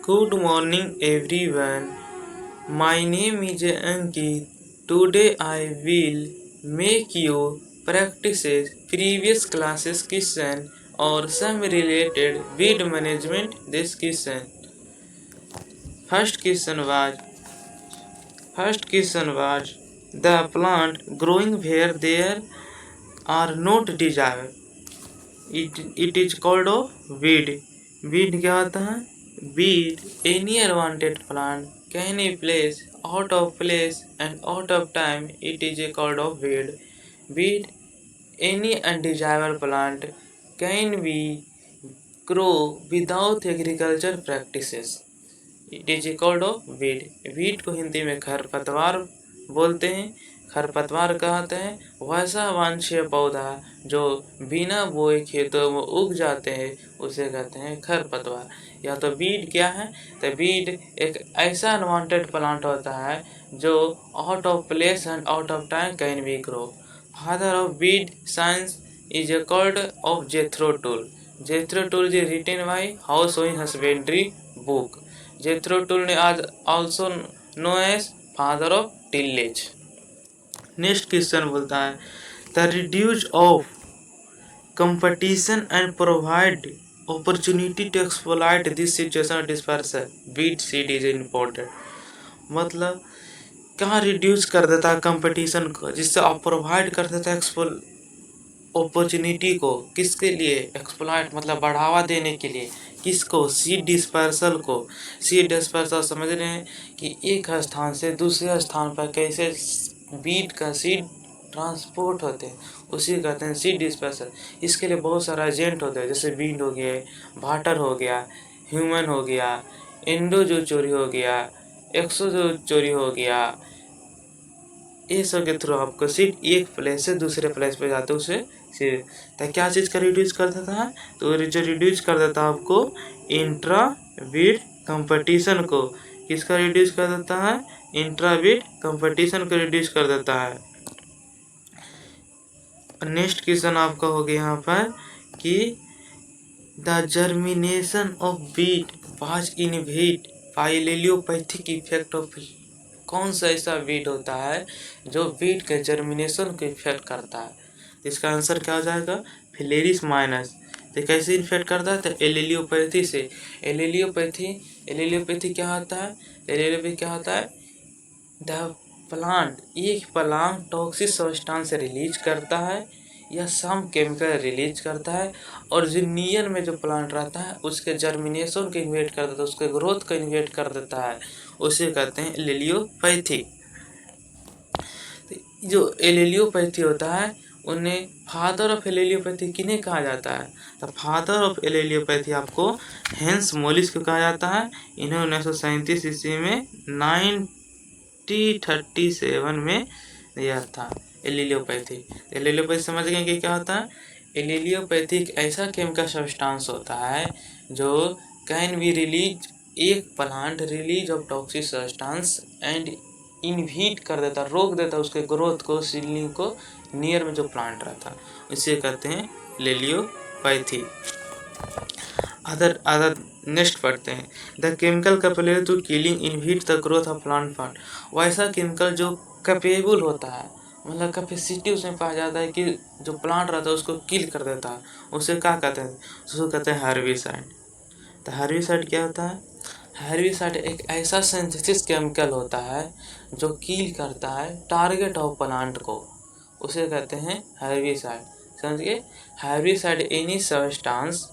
Good morning everyone. My name is Ankit. Today I will make you practice previous classes question or some related weed management discussion. First question was the plant growing where there are not desire. It is called a weed. Weed क्या होता है? Weed any unwanted plant can be placed out of place and out of time. It is called a weed. Weed any undesirable plant can be grow without agriculture practices. It is called of weed. Weed को हिंदी में खरपतवार बोलते हैं. खरपतवार कहते हैं वैसा वांछनीय पौधा जो बिना बोए खेतों में उग जाते हैं उसे कहते हैं खरपतवार. या तो वीड क्या है? तो वीड एक ऐसा अनवांटेड प्लांट होता है जो out of place and out of time can be grow. Father of weed science is called of Jethro Tull. Jethro Tull is written by household husbandry book. Jethro Tull is also known as father of tillage. Next question बोलता है the reduce of competition and provide opportunity to exploit this situation dispersion weed seed is important. मतलब कहाँ reduce कर देता है competition को, जिससे आप प्रोवाइड कर देता है अपॉर्चुनिटी को. किसके लिए? एक्सप्लॉइट मतलब बढ़ावा देने के लिए. किसको? सीड डिस्पर्सल को. सीड डिस्पर्सल समझ रहे हैं कि एक स्थान से दूसरे स्थान पर कैसे बीट का सीड ट्रांसपोर्ट होते हैं, उसी कहते हैं सीड डिस्पर्सल. इसके लिए बहुत सारा एजेंट होते हैं, जैसे बीड हो गए, वाटर हो गया, ह्यूमन हो गया, एंडो जो चोरी हो गया, एक्सो जो चोरी हो गया. ये सब के थ्रू आपको सीड एक प्लेस से दूसरे प्लेस पे जाते हैं उसे सीड. तो क्या चीज़ का रिड्यूस कर देता है? तो जो रिड्यूस कर देता है आपको इंट्रा बीट कंपटीशन को. किसका रिड्यूस कर देता है? इंट्रा बीट कंपटीशन को रिड्यूस कर देता है. नेक्स्ट क्वेश्चन आपका हो गया यहाँ पर कि the germination of beet was inhibited by allelopathic effect of. कौन सा ऐसा वीड होता है जो वीड के जर्मिनेशन को इफेक्ट करता है? इसका आंसर क्या हो जाएगा? फिलेरिस माइनस. तो कैसे इन्फेक्ट करता है? तो एलियोपैथी से. एलियोपैथी क्या होता है? एलियोपैथी क्या होता है? द प्लांट एक प्लांट टॉक्सिक सब्सटेंस रिलीज करता है या सम केमिकल रिलीज करता है और जो नियर में जो प्लांट रहता है उसके जर्मिनेशन को इन्वेट कर देता है, उसके ग्रोथ को इन्वेट कर देता है, उसे कहते हैं एलियोपैथी. जो एलियोपैथी होता है उन्हें फादर ऑफ एलियोपैथी किन्हें कहा जाता है? तो फादर ऑफ एलियोपैथी आपको हेंस मोलिस को कहा जाता है. इन्हें 1937 ईस्वी में 1937 में दिया था एलियोपैथी. एलियोपैथी समझ गए कि क्या होता है? एलियोपैथी एक ऐसा केमिकल सब्सटेंस होता है जो कैन बी रिलीज एक plant release of toxic substance and inhibit कर देता, रोक देता उसके ग्रोथ को, सीडलिंग को नियर में जो प्लांट रहता, इसे कहते हैं एलियोपैथी. अदर नेक्स्ट पढ़ते हैं the chemical capable to killing inhibit the growth of plant part. वैसा केमिकल जो कैपेबल होता है, मतलब कैपेसिटी उसमें पाया जाता है कि जो प्लांट रहता है उसको किल कर देता है, उसे क्या कहते हैं? उसको कहते हैं हर्बिसाइड. तो हर्बिसाइड क्या होता है? हर्बिसाइड एक ऐसा सिंथेसिस केमिकल होता है जो किल करता है टारगेट ऑफ प्लांट को, उसे कहते हैं हर्बिसाइड. समझिए, हर्बिसाइड एनी सब्सटेंस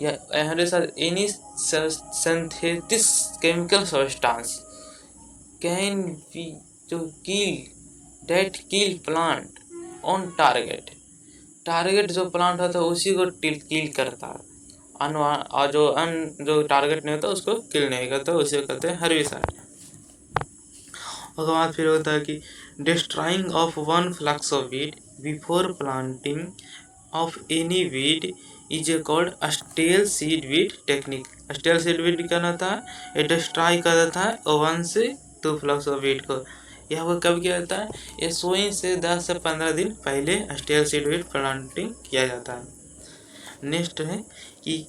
या herbicide any synthetic chemical substance can be जो किल प्लांट ऑन टारगेट. टारगेट जो प्लांट होता है उसी को किल करता है, और जो टारगेट नहीं होता उसको किल नहीं करता, उसे कहते हैं हर्बिसाइड. उसके बाद फिर होता है कि destroying of one flux of weed before planting of any weed is called stale seed weed technique. Stale seed weed क्या होता है? ये डिस्ट्रॉय कर देता है 1 से 2 फ्लक्स ऑफ वीड को. यह वो कब किया जाता है? ये सोइंग से 10 से 15 दिन पहले स्टेल सीड वीड प्लांटिंग किया जाता है. नेक्स्ट है कि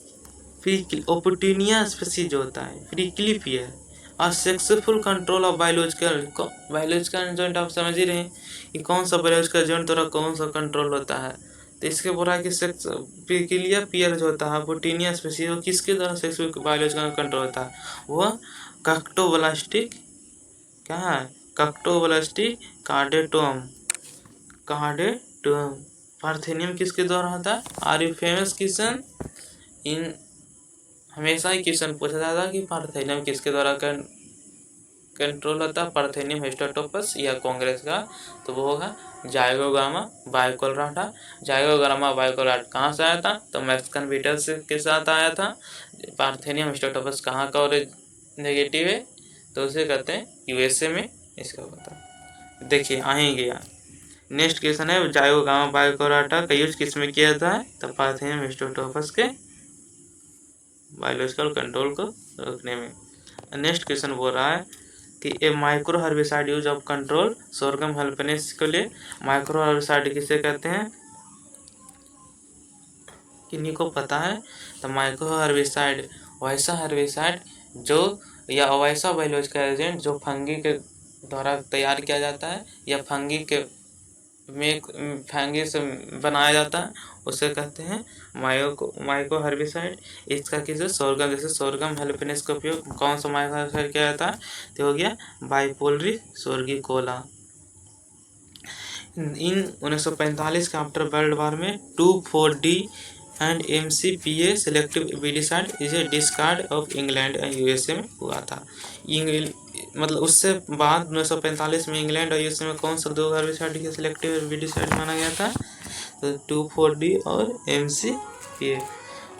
ओपोटिनिया स्पीसीज जो होता है, प्रिकली पियर और successful control of biological joint. आप समझ ही रहे हैं कि कौन सा बायोलॉजिकल जॉइंट द्वारा कौन सा कंट्रोल होता है। तो इसके बोला कि प्रिकलिया पियर जो होता है ओपोटिनिया स्पीसीज, वो किसके द्वारा सक्सेसफुल बायोलॉजिकल कंट्रोल होता है, वह कक्टोब्लास्टिक क्या है, कक्टोब्लास्टिक कार्डेटोम पार्थेनियम किसके द्वारा होता है। Are you famous question in, हमेशा ही क्वेश्चन पूछा जाता है कि पार्थेनियम किसके द्वारा कंट्रोल होता है, पार्थेनियम हिस्टोटोपस या कांग्रेस का, तो वो होगा जाइगोग्रामा बाइकोलराटा। जाइगोग्रामा बाइकोलराटा कहाँ से आया था, तो मैक्सिकन बीटल्स के साथ आया था। पार्थेनियम हिस्टोटोपस कहाँ का और नेगेटिव है, तो उसे कहते हैं यूएसए में, इसका पता। देखिए आएंगे यहाँ नेक्स्ट क्वेश्चन है, जाइगोग्रामा बाइकोलराटा का यूज किस में किया जाता है, तो पार्थेनियम हिस्टोटोपस के बायोलॉजिकल कंट्रोल को रोकने में। नेक्स्ट क्वेश्चन बोल रहा है कि a micro herbicide use of control sorghum halepense के लिए। माइक्रो हर्बिसाइड किसे कहते हैं, किन्हीं को पता है, तो माइक्रो हर्बिसाइड वैसा हर्बिसाइड जो या वैसा बायोलॉजिकल एजेंट जो फंगी के द्वारा तैयार किया जाता है या फंगी से बनाया जाता है, उसे कहते हैं माइक्रो हर्बिसाइड। इसका किसी सोरगम, जैसे सोरगम हेल्पनेस का उपयोग कौन सा माइक्रो हर्बिसाइड किया जाता है, तो हो गया बाइपोलरी सोर्गिकोला। इन 1945 के आफ्टर वर्ल्ड वॉर में 2,4-D एंड MCPA सेलेक्टिव विडिसाइड इसे discard of England and USA में हुआ था। मतलब उससे बाद 1945 में इंग्लैंड और यूएसए में कौन सा दो हर्बिसाइड के सेलेक्टिव विडिसाइड माना गया था, तो 2,4-D और MCPA।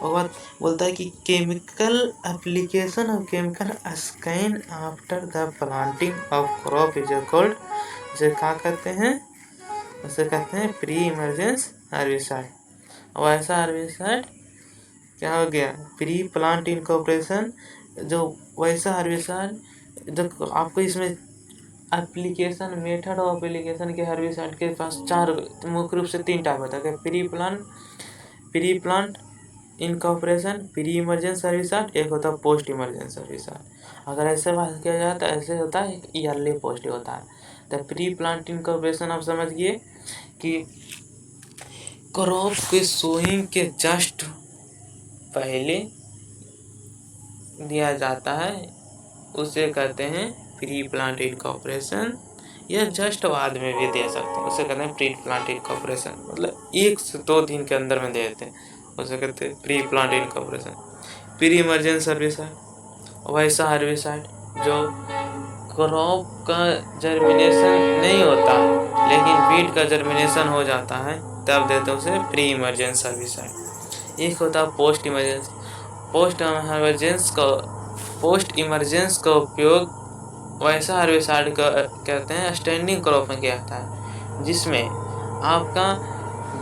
और बात बोलता है कि chemical application of chemical scan after the planting of crop is called, इसे क्या कहते हैं, उसे कहते हैं प्री इमरजेंस हर्बिसाइड। और ऐसा हर्बिसाइड क्या हो गया, प्री प्लांट इनकॉर्पोरेशन, जो वैसा हर्बिसाइड जो आपको इसमें एप्लीकेशन मेथड ऑफ एप्लीकेशन के हर्बिसाइड के पास चार मुख्य रूप से 3 टाइप होता है, pre plant incorporation, pre emergence herbicide, एक होता है पोस्ट इमरजेंस हर्बिसाइड। अगर ऐसे बात किया जाए तो ऐसे होता है ईयरली पोस्ट होता है। तो प्री प्लांट इनकॉर्पोरेशन आप समझिए कि क्रॉप के सोइंग के जस्ट पहले दिया जाता है, उसे कहते हैं प्री प्लांट इनकॉर्पोरेशन, या जस्ट बाद में भी दे सकते हैं, उसे कहते हैं प्री प्लांट इनकॉर्पोरेशन। मतलब 1 से 2 दिन के अंदर में दे देते हैं, उसे कहते हैं pre plant incorporation. Pre emergence herbicide वैसा हर्बिसाइड जो क्रॉप का जर्मिनेशन नहीं होता लेकिन बीट का जर्मिनेशन हो जाता है, तब देते हैं उसे प्री इमरजेंस हर्बिसाइड। एक होता है पोस्ट इमरजेंस। पोस्ट इमरजेंस का उपयोग वैसा हर्बिसाइड का कहते हैं स्टैंडिंग क्रॉप में किया जाता है, जिसमें आपका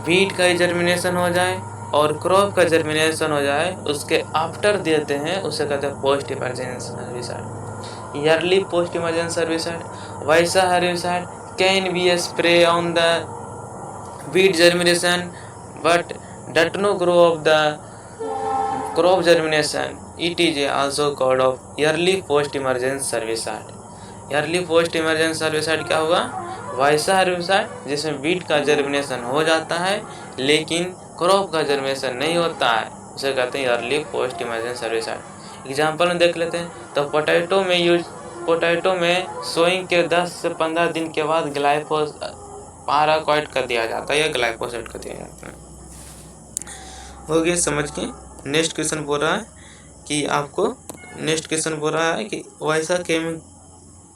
बीट का जर्मिनेशन हो जाए और क्रॉप का जर्मिनेशन हो जाए, उसके आफ्टर देते हैं, उसे कहते हैं post emergence herbicide. Early post emergence herbicide वैसा herbicide can be spray on the beet germination but that no grow of the crop germination, it is also called of early post emergence herbicide. Early post emergence herbicide क्या हुआ, वैसा herbicide जिसमें beat का germination हो जाता है लेकिन crop का जर्मिनेशन नहीं होता है, उसे कहते हैं yearly post emergence herbicide. Example में देख लेते हैं, तो पोटैटो में सोइंग के 10 से 15 दिन के बाद पाराक्वाइट कर दिया जाता है या ग्लाइफोसेट कर दिया जाता है। हो गया समझ के। नेक्स्ट क्वेश्चन बोल रहा है कि आपको वैसा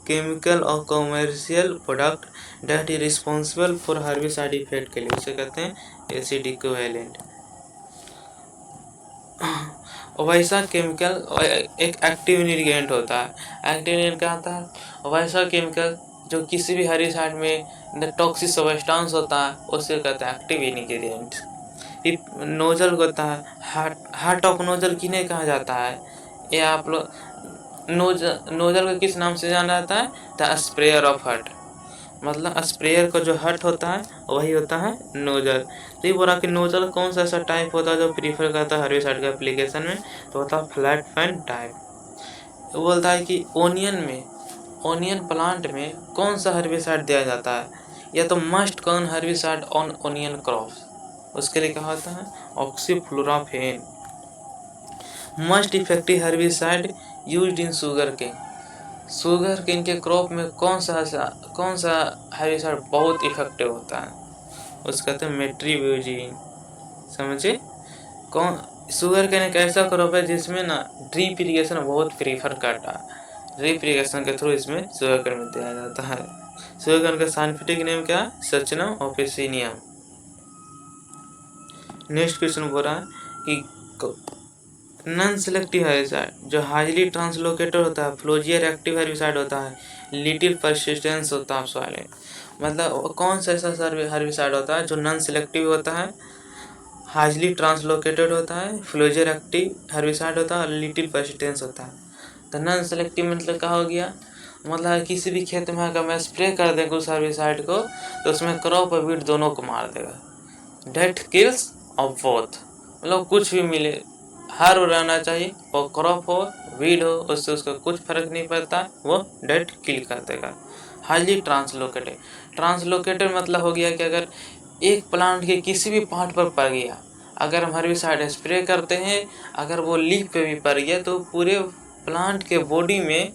केमिकल और commercial product that is responsible for herbicide effect के लिए, उसे कहते हैं एसिड इक्विवेलेंट। वैसा केमिकल एक एक्टिव इंग्रेडिएंट होता है। एक्टिव इंग्रेडिएंट क्या होता है, वैसा केमिकल जो किसी भी हर्बिसाइड में टॉक्सिक सब्सटेंस होता है, उसे कहते हैं एक्टिव इंग्रेडिएंट। नोजल होता है, हार्ट ऑफ नोजल किन्हें कहा जाता है, ये आप लोग नोजल को किस नाम से जाना जाता है, द स्प्रेयर ऑफ हार्ट। मतलब स्प्रेयर का जो हट होता है वही होता है नोजल। तो ये बोला कि नोजल कौन सा ऐसा टाइप होता है जो प्रीफर करता है हर्बिसाइड का एप्लीकेशन में, तो होता है फ्लैट फैन टाइप। वो बोलता है कि ओनियन प्लांट में कौन सा हर्बिसाइड दिया जाता है, या तो मस्ट कौन हर्बिसाइड ऑन ओनियन क्रॉप्स, उसके लिए क्या होता है oxyfluorfen. Must effective herbicide used in sugar cane के क्रॉप में कौन सा हर्बिसाइड बहुत इफेक्टिव होता है, उसका कहते हैं मेट्रीब्यूजिन। समझे, कौन शुगर केन एक ऐसा क्रॉप है जिसमें ना ड्रिप इरिगेशन बहुत प्रीफर करता है, ड्रिप इरिगेशन के थ्रू इसमें शुगर केन में दिया जाता है। शुगर केन का साइंटिफिक नेम क्या है, सचनम ऑफिसिनियम। नेक्स्ट क्वेश्चन बोल रहा है कि नॉन सेलेक्टिव हर्बिसाइड जो हाईली ट्रांसलोकेटेड होता है, फ्लोजियर एक्टिव हर्बिसाइड होता है, लिटिल परसिस्टेंस होता है सॉइल में। मतलब कौन सा ऐसा हर्बिसाइड होता है जो नॉन सेलेक्टिव होता है, हाईली ट्रांसलोकेटेड होता है, फ्लोजियर एक्टिव हर्बिसाइड होता है और लिटिल परसिस्टेंस होता है। तो नॉन सेलेक्टिव मतलब क्या हो गया, मतलब किसी भी खेत में अगर मैं स्प्रे कर देंगे उस हर्बिसाइड को तो उसमें क्रॉप और वीड दोनों को मार देगा। डेट किल्स ऑफ बोथ, मतलब कुछ भी मिले हर रहना चाहिए, और क्रॉप हो वीड हो उससे उसका कुछ फर्क नहीं पड़ता, वो डेट किल कर देगा। हाईली ट्रांसलोकेटेड मतलब हो गया कि अगर एक प्लांट के किसी भी पार्ट पर पड़ गया, अगर हम हर्बिसाइड स्प्रे करते हैं, अगर वो लीफ पे भी पड़ गया तो पूरे प्लांट के बॉडी में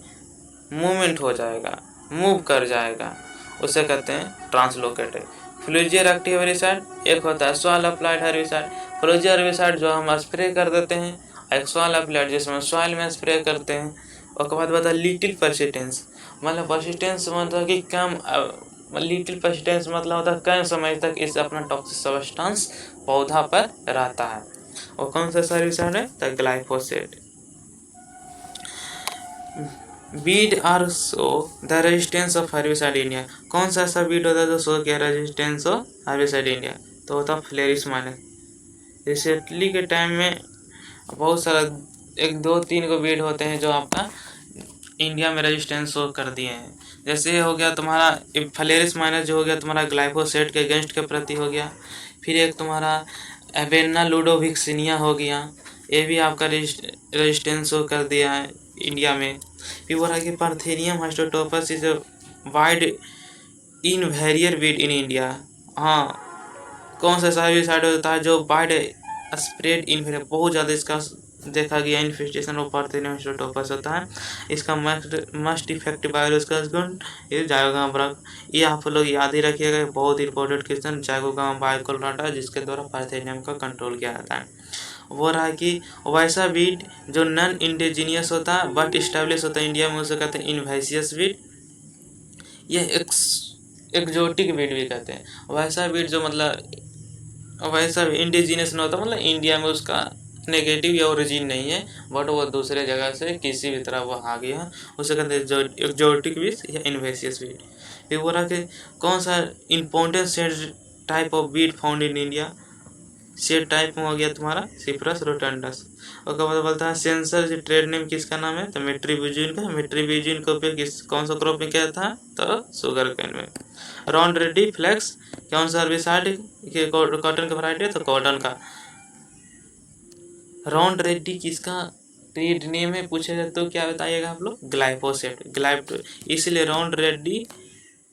मूवमेंट हो जाएगा, मूव कर जाएगा, उसे कहते हैं ट्रांसलोकेटेड। फ्लोजियर एक्टिव हर्बिसाइड एक होता है सॉइल अप्लाइड हर्बिसाइड। फ्लोजियर हर्बिसाइड जो हम स्प्रे कर देते हैं, एक सॉइल अप्लाइड जिसमें सॉइल में स्प्रे करते हैं। उसके बाद बता लिटिल परसिस्टेंस, मतलब परसिस्टेंस मतलब कि कम, लिटिल परसिस्टेंस मतलब होता है कम समय तक इस अपना टॉक्सिक सब्सटेंस पौधा पर रहता है। और कौन सा हर्बिसाइड है, the glyphosate. Weed are show the resistance of herbicide India, कौन सा ऐसा बीड होता है जो शो किया रेजिस्टेंस ऑफ हर्बिसाइड इंडिया, तो होता है फ्लेरिस माइनस। रिसेंटली के टाइम में बहुत सारा 1 2 3 को बीड होते हैं जो आपका इंडिया में रेजिस्टेंस शो कर दिए हैं। जैसे हो गया तुम्हारा फ्लेरिस माइनस जो हो गया तुम्हारा ग्लाइफोसेट के अगेंस्ट के प्रति हो गया। फिर एक तुम्हारा एवेन्ना लुडोविक्सिनिया हो गया, ये भी आपका रेजिस्टेंस शो कर दिया है इंडिया में। फिर बोला कि parthenium hysterophorus is a wide invader weed in India. हाँ, कौन सा हर्बिसाइड होता है जो वाइड स्प्रेड इनवेरियर, बहुत ज़्यादा इसका देखा गया इन्फेस्टेशन ऑफ पार्थेनियम हिस्टोटोपस होता है। इसका मस्ट इफेक्टिव बायोलॉजिकल गुण ये जाइगोगामा ब्रक, ये आप लोग याद ही रखिएगा, बहुत इंपॉर्टेंट क्वेश्चन, जाइगोगामा बायोकोलाटा जिसके द्वारा पार्थेनियम का कंट्रोल किया जाता है। वो रहा कि वैसा वीड जो नॉन इंडिजीनियस होता है बट इस्टेब्लिश होता है इंडिया में, उसे कहते हैं इनवेसियस वीड। यह एक्जोटिक वीड भी कहते हैं। वैसा वीड जो मतलब वैसा इंडिजीनियस नहीं होता, मतलब इंडिया में उसका नेगेटिव या ओरिजिन नहीं है, बट वो दूसरे जगह से किसी भी तरह वो आ गया, उसे कहते हैं एक्जोटिक वीड या इनवेसियस वीड। फिर वो रहा कि कौन सा important type of weed found in India, shade type में हो गया तुम्हारा सिप्रस रोटंडस। और क्या बोलता है सेंसर जो ट्रेड नेम किसका नाम है, तो मेट्रीब्यूजिन का। मेट्रीब्यूजिन का उपयोग कौन सा क्रॉप में किया था, तो शुगर केन में। राउंड रेडी फ्लेक्स कौन सा हर्बिसाइड कॉटन का वैरायटी है, तो कॉटन का। राउंड रेडी किसका ट्रेड नेम है पूछे जाए तो क्या बताइएगा आप लोग, ग्लाइफोसेट। इसलिए round ready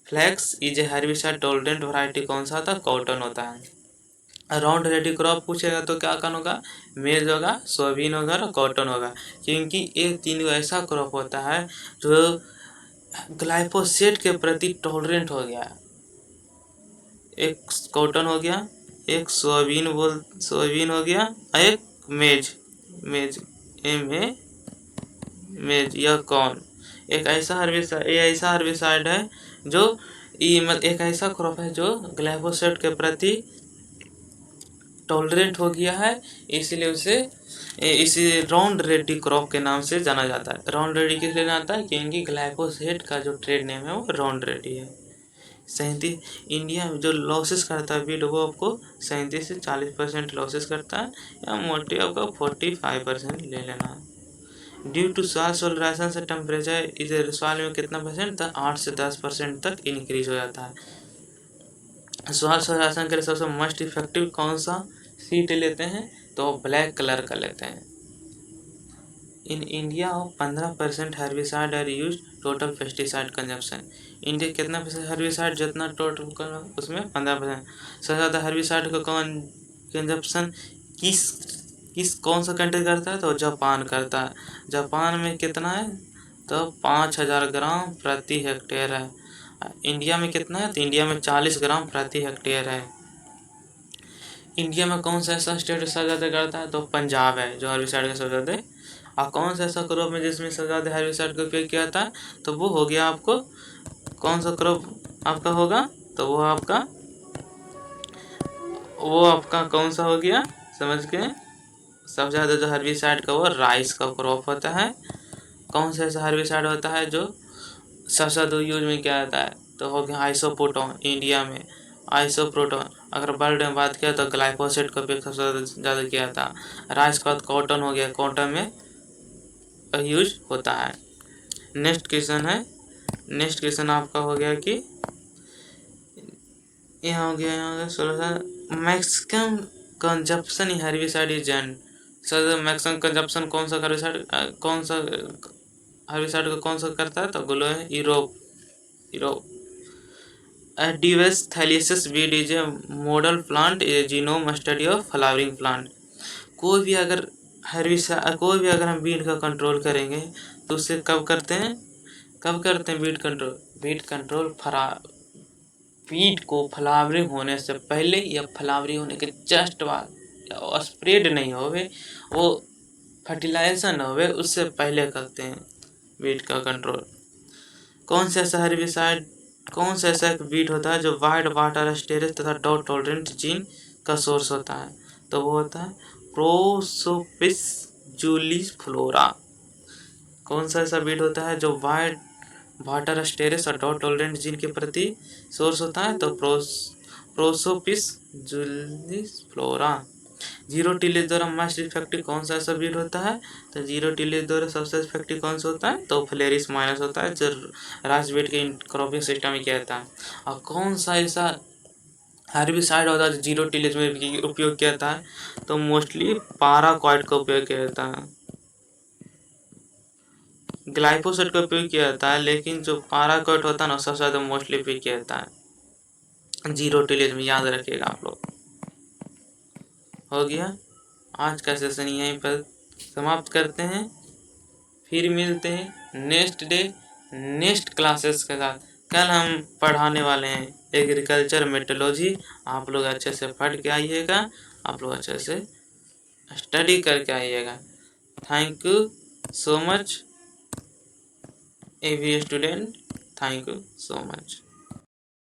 flex is a herbicide tolerant variety कौन सा था, कॉटन होता है। राउंड रेडी क्रॉप पूछेगा तो क्या कौन होगा, मेज होगा, सोयाबीन होगा और कॉटन होगा, क्योंकि ये 3 ऐसा क्रॉप होता है जो ग्लाइफोसेट के प्रति टॉलरेंट हो गया। एक कॉटन हो गया, एक सोयाबीन हो गया, एक मेज मेज या कॉर्न। एक ऐसा हर्बिसाइड है जो एक ऐसा क्रॉप है जो ग्लाइफोसेट के प्रति टॉलरेंट हो गया है, इसलिए उसे इसी राउंड रेडी क्रॉप के नाम से जाना जाता है। राउंड रेडी किस लिए जाता है, क्योंकि ग्लाइफोसेट का जो ट्रेड नेम है वो राउंड रेडी है। 37 इंडिया में जो लॉसेस करता है वीड वो आपको 37 से 40% लॉसेस करता है, या मोटी आपको 45% ले लेना है। ड्यू टू सॉइल सोलराइजेशन से टेम्परेचर इस सॉइल में कितना परसेंट तक 8 से 10% तक इंक्रीज हो जाता है। सॉइल सोलराइजेशन के लिए सबसे मोस्ट इफेक्टिव कौन सा सीड लेते हैं, तो ब्लैक कलर का लेते हैं। In India 15% herbicide are use total pesticide consumption. India कितना परसेंट हर्बिसाइड जितना टोटल उसमें 15%। सबसे ज़्यादा हर्बिसाइड का कौन कंजप्शन किस कौन सा कंट्री करता है, तो जापान करता है। जापान में कितना है, तो 5000 ग्राम प्रति हेक्टेयर है। इंडिया में कितना है, तो इंडिया में 40 ग्राम प्रति हेक्टेयर है। इंडिया में कौन सा ऐसा स्टेट सबसे ज़्यादा करता है, तो पंजाब है जो हर्बिसाइड का सबसे ज़्यादा। और कौन सा ऐसा क्रॉप में जिसमें सबसे ज़्यादा हर्बिसाइड का उपयोग किया जाता है, तो वो हो गया आपको कौन सा क्रॉप आपका होगा, तो वो आपका कौन सा हो गया, समझ के। सबसे ज़्यादा जो हर्बिसाइड का वो राइस का क्रॉप होता है। कौन सा ऐसा हर्बिसाइड होता है जो सबसे ज़्यादा यूज में किया जाता है, तो हो गया आइसोप्रोटोन। इंडिया में आइसोप्रोटोन। अगर वर्ल्ड में बात किया तो ग्लाइफोसेट का उपयोग सबसे ज़्यादा किया था। राइस का बाद कॉटन हो गया, कॉटन में यूज होता है। नेक्स्ट क्वेश्चन आपका हो गया कि यहाँ हो गया solution maximum consumption in herbicide is and. Sir maximum consumption कौन सा हर्बिसाइड का कौन सा करता है, तो बोलो है यूरोप। डिवेस thaliana weed is a model plant a genome study of flowering plant. कोई भी अगर हम वीड का कंट्रोल करेंगे तो उससे कब करते हैं वीड कंट्रोल वीड को फ्लावरिंग होने से पहले या फ्लावरिंग होने के जस्ट बाद, स्प्रेड नहीं होवे, वो फर्टिलाइजेशन होवे उससे पहले करते हैं वीड का कंट्रोल। कौन सा ऐसा एक वीड होता है जो वाइड वाटर स्टेरस तथा ड्राउट टॉलरेंट जीन का सोर्स होता है, तो वो होता है प्रोसोपिस जूलिफ्लोरा। कौन सा ऐसा वीड होता है जो वाइड वाटर स्टेरस और ड्राउट टॉलरेंट जीन के प्रति सोर्स होता है, तो प्रोसोपिस जूलिफ्लोरा। जीरो टिलेज द्वारा मोस्ट इफेक्टिव कौन सा ऐसा वीड होता है, तो जीरो टिलेज द्वारा सबसे इफेक्टिव कौन सा होता है, तो फ्लेरिस माइनस होता है जो राइस वीड के क्रॉपिंग सिस्टम में किया जाता है। और कौन सा ऐसा हर्बिसाइड होता है जो जीरो टिलेज में भी उपयोग किया जाता है, तो मोस्टली पाराक्वाइट का उपयोग किया जाता है। ग्लाइफोसेट का उपयोग किया जाता है, लेकिन जो पाराक्वाइट होता है ना सबसे ज़्यादा मोस्टली उपयोग किया जाता है जीरो टिलेज में, याद रखिएगा आप लोग। हो गया आज का सेशन यहीं पर समाप्त करते हैं, फिर मिलते हैं नेक्स्ट डे नेक्स्ट क्लासेस के साथ। कल हम पढ़ाने वाले हैं एग्रीकल्चर मेट्रोलॉजी। आप लोग अच्छे से पढ़ के आइएगा, आप लोग अच्छे से स्टडी करके आइएगा। Thank you so much every student, thank you so much.